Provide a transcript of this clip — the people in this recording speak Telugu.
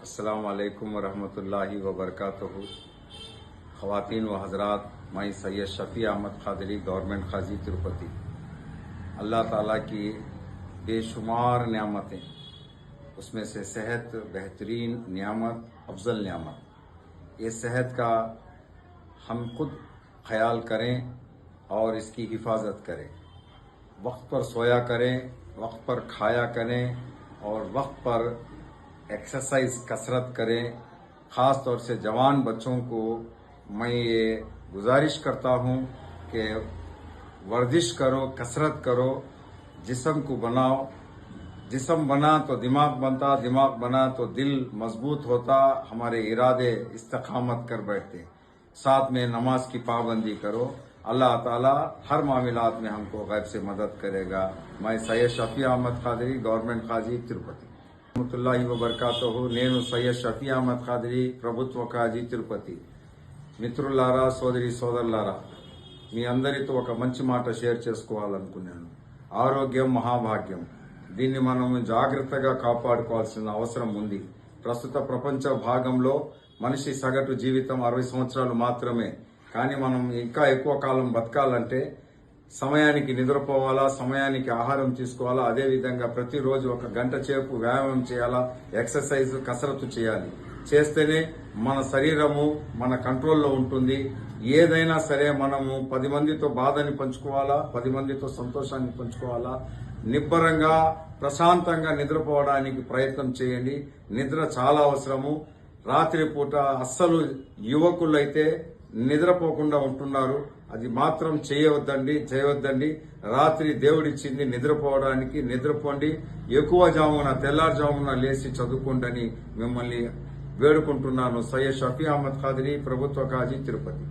अस्सलाम वालेकुम वरहमतुल्लाहि वबरकातुहू। ख़वातीन व हज़रात, मैं सैयद शफ़ी अहमद क़ादरी, गवर्नमेंट क़ाज़ी तिरुपति। अल्लाह ताला की बेशुमार नियामतें, उसमें से सेहत बेहतरीन नियामत, अफजल नियामत। ये सेहत का हम खुद ख्याल करें और इसकी हिफाजत करें। वक्त पर सोया करें, वक्त पर खाया करें और वक्त पर एक्सरसाइज कसरत करें। ख़ास तौर से जवान बच्चों को मैं ये गुजारिश करता हूँ कि वर्जिश करो, कसरत करो, जिस्म को बनाओ। जिस्म बना तो दिमाग बनता, दिमाग बना तो दिल मजबूत होता, हमारे इरादे इस्तकामत कर बैठते। साथ में नमाज की पाबंदी करो। अल्लाह ताला हर मामलात में हमको गैब से मदद करेगा। मैं सैयद शफ़ी अहमद क़ादरी, गवर्नमेंट क़ाज़ी तिरुपति। रहमतुल्लाहि व बरकातुहू। నేను సయ్యద్ షఫీ అహ్మద్ ఖాదరీ, ప్రభుత్వ కాజీ తిరుపతి. మిత్రులారా, సోదరి సోదరులారా, మీ అందరితో ఒక మంచి మాట షేర్ చేసుకోవాలనుకున్నాను. ఆరోగ్యం మహాభాగ్యం. దీన్ని మనం జాగ్రత్తగా కాపాడుకోవాల్సిన అవసరం ఉంది. ప్రస్తుత ప్రపంచ భాగంలో మనిషి సగటు జీవితం 60 సంవత్సరాలు మాత్రమే. కానీ మనం ఇంకా ఎక్కువ కాలం బతకాలంటే సమయానికి నిద్రపోవాలా, సమయానికి ఆహారం తీసుకోవాలా, అదేవిధంగా ప్రతిరోజు 1 గంట సేపు వ్యాయామం చేయాలా, ఎక్సర్సైజ్ కసరత్తు చేయాలి. చేస్తేనే మన శరీరము మన కంట్రోల్లో ఉంటుంది. ఏదైనా సరే మనము 10 మందితో బాధని పంచుకోవాలా, 10 మందితో సంతోషాన్ని పంచుకోవాలా. నిబ్బరంగా ప్రశాంతంగా నిద్రపోవడానికి ప్రయత్నం చేయండి. నిద్ర చాలా అవసరము. రాత్రిపూట అస్సలు యువకులైతే నిద్రపోకుండా ఉంటున్నారు. అది మాత్రం చేయవద్దండి. రాత్రి దేవుడిచ్చింది నిద్రపోవడానికి. నిద్రపోండి. ఎక్కువ జామున తెల్లారుజామున లేచి చదువుకోండి మిమ్మల్ని వేడుకుంటున్నాను. సయ్యద్ షఫీ అహ్మద్ क़ादरी, ప్రభుత్వ కాజీ తిరుపతి.